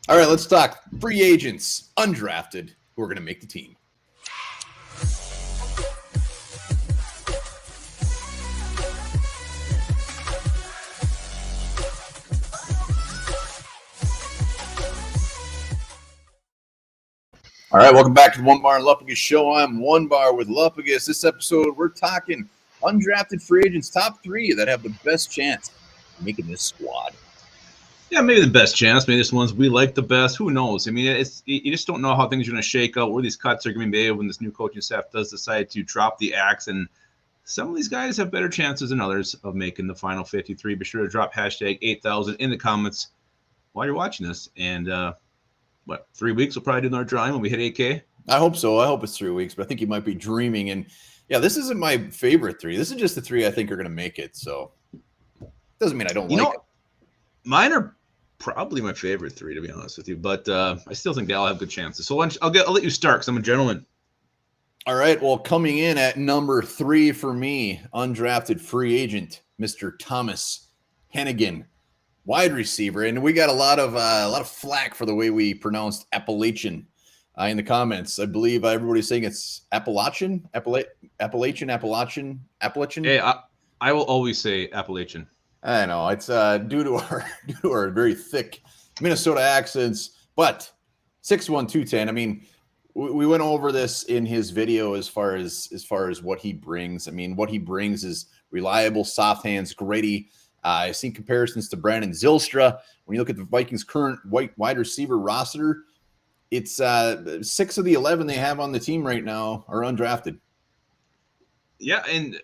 All right, let's talk free agents, undrafted, who are going to make the team. All right, welcome back to the Onebar and Lupagus show. I'm Onebar with Lupagus. This episode, we're talking undrafted free agents, top 3 that have the best chance of making this squad. Yeah, maybe the best chance. Maybe this one's we like the best. Who knows? I mean, you just don't know how things are going to shake out, where these cuts are going to be made when this new coaching staff does decide to drop the axe. And some of these guys have better chances than others of making the final 53. Be sure to drop hashtag 8,000 in the comments while you're watching this. And 3 weeks we'll probably do another drawing when we hit 8K. I hope so. I hope it's 3 weeks, but I think you might be dreaming. And yeah, this isn't my favorite 3. This is just the 3 I think are going to make it. So doesn't mean I don't like it. Mine are probably my favorite 3, to be honest with you, but I still think they all have good chances. So I'll let you start because I'm a gentleman. All right. Well, coming in at number 3 for me, undrafted free agent, Mr. Thomas Hannigan, wide receiver, and we got a lot of flack for the way we pronounced Appalachian in the comments. I believe everybody's saying it's Appalachian. Hey, I will always say Appalachian. I know it's due to our very thick Minnesota accents, but 6'1", 210. I mean, we went over this in his video as far as what he brings. I mean, what he brings is reliable, soft hands, gritty. I've seen comparisons to Brandon Zylstra. When you look at the Vikings' current wide receiver roster, it's 6 of the 11 they have on the team right now are undrafted. Yeah, and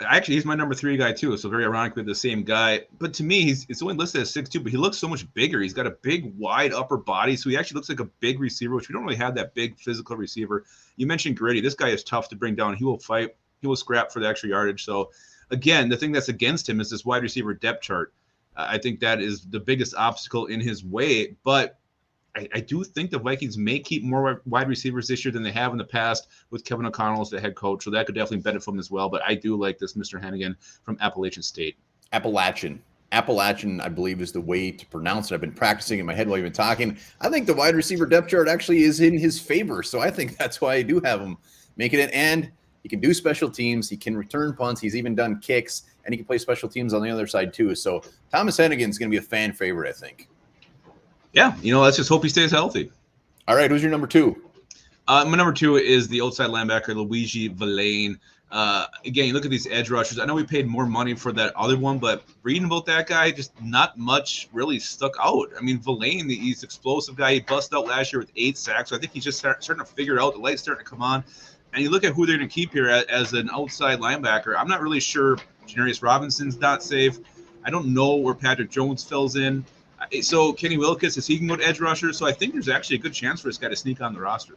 actually, he's my number 3 guy too. So very ironically, the same guy. But to me, it's only listed as 6'2", but he looks so much bigger. He's got a big, wide upper body, so he actually looks like a big receiver, which we don't really have that big physical receiver. You mentioned gritty. This guy is tough to bring down. He will fight. He will scrap for the extra yardage. So again, the thing that's against him is this wide receiver depth chart. I think that is the biggest obstacle in his way. But I do think the Vikings may keep more wide receivers this year than they have in the past with Kevin O'Connell as the head coach. So that could definitely benefit from him as well. But I do like this Mr. Hannigan from Appalachian State. Appalachian, I believe, is the way to pronounce it. I've been practicing in my head while you've been talking. I think the wide receiver depth chart actually is in his favor. So I think that's why I do have him making it. And he can do special teams. He can return punts. He's even done kicks. And he can play special teams on the other side too. So Thomas Hannigan is going to be a fan favorite, I think. Yeah, let's just hope he stays healthy. All right, who's your number 2? My number 2 is the outside linebacker, Luigi Valliere. Again, you look at these edge rushers. I know we paid more money for that other one, but reading about that guy, just not much really stuck out. I mean, Valliere, he's an explosive guy. He busted out last year with 8 sacks. So I think he's just starting to figure it out. The light's starting to come on. And you look at who they're going to keep here as an outside linebacker. I'm not really sure. Janarius Robinson's not safe. I don't know where Patrick Jones fills in. So Kenny Wilkes, is he can go to edge rusher? So I think there's actually a good chance for this guy to sneak on the roster.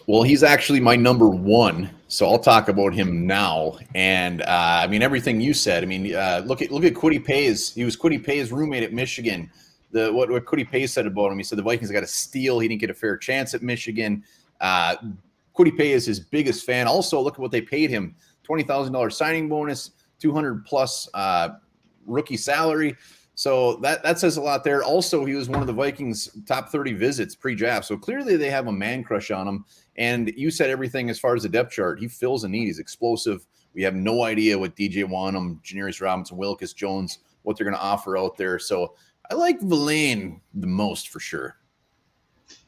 Well, he's actually my number 1, so I'll talk about him now. And I mean, everything you said. I mean, look at Kwity Paye's. He was Kwity Paye's roommate at Michigan. What Kwity Paye said about him, he said the Vikings got a steal. He didn't get a fair chance at Michigan. Kwity Paye is his biggest fan. Also, look at what they paid him: $20,000 signing bonus, $200+ rookie salary. So that says a lot there. Also, he was one of the Vikings' top 30 visits pre-draft. So clearly they have a man crush on him. And you said everything as far as the depth chart. He fills a need. He's explosive. We have no idea what DJ Wanham, Janarius Robinson, Wilkes, Jones, what they're going to offer out there. So I like Valliere the most for sure.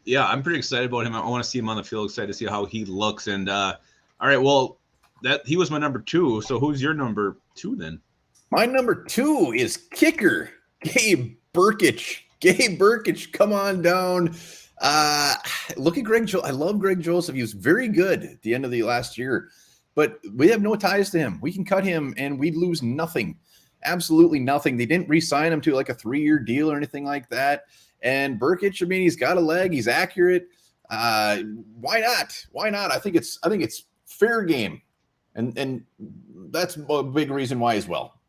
Yeah, I'm pretty excited about him. I want to see him on the field. Excited to see how he looks. And all right, well, he was my number 2. So who's your number 2 then? My number 2 is kicker Gabe Brkic. Gabe Brkic, come on down. Look at Greg Joseph. I love Greg Joseph. He was very good at the end of the last year, but we have no ties to him. We can cut him and we'd lose nothing. Absolutely nothing. They didn't re-sign him to like a 3-year deal or anything like that. And Brkic, I mean, he's got a leg. He's accurate. Why not? Why not? I think it's fair game. And that's a big reason why as well.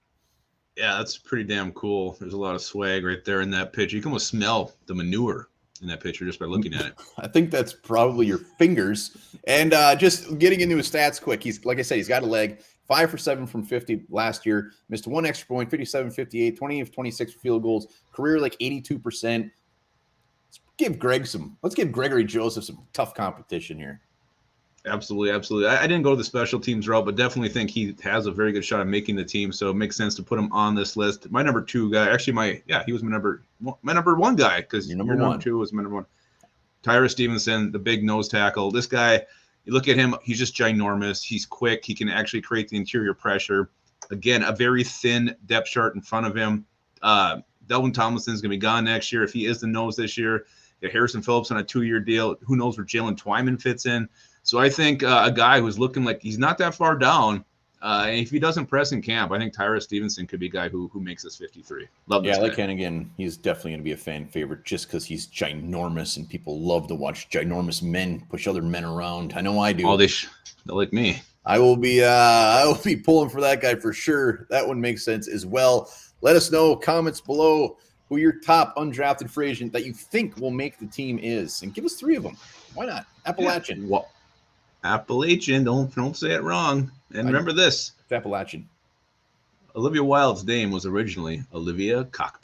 Yeah, that's pretty damn cool. There's a lot of swag right there in that picture. You can almost smell the manure in that picture just by looking at it. I think that's probably your fingers. And just getting into his stats quick. He's, like I said, he's got a leg. 5 for 7 from 50 last year. Missed 1 extra point, 57, 58, 20 of 26 field goals. Career like 82%. give let's give Gregory Joseph some tough competition here. Absolutely, absolutely. I didn't go to the special teams route, but definitely think he has a very good shot at making the team. So it makes sense to put him on this list. My number 2 guy, actually, he was my number 1 guy, because your number 2 was my number 1. Tyra Stevenson, the big nose tackle. This guy, you look at him, he's just ginormous. He's quick. He can actually create the interior pressure. Again, a very thin depth chart in front of him. Delvin Tomlinson's going to be gone next year if he is the nose this year. You got Harrison Phillips on a 2-year deal. Who knows where Jalen Twyman fits in? So I think a guy who's looking like he's not that far down. And if he doesn't press in camp, I think Tyra Stevenson could be a guy who makes this 53. Love this guy. Like Hannigan, he's definitely going to be a fan favorite just because he's ginormous and people love to watch ginormous men push other men around. I know I do. Oh, they're like me. I will be pulling for that guy for sure. That one makes sense as well. Let us know, comments below, who your top undrafted free agent that you think will make the team is, and give us 3 of them. Why not? Appalachian. Yeah. Well, Appalachian, don't say it wrong. And remember this. It's Appalachian. Olivia Wilde's name was originally Olivia Cockburn.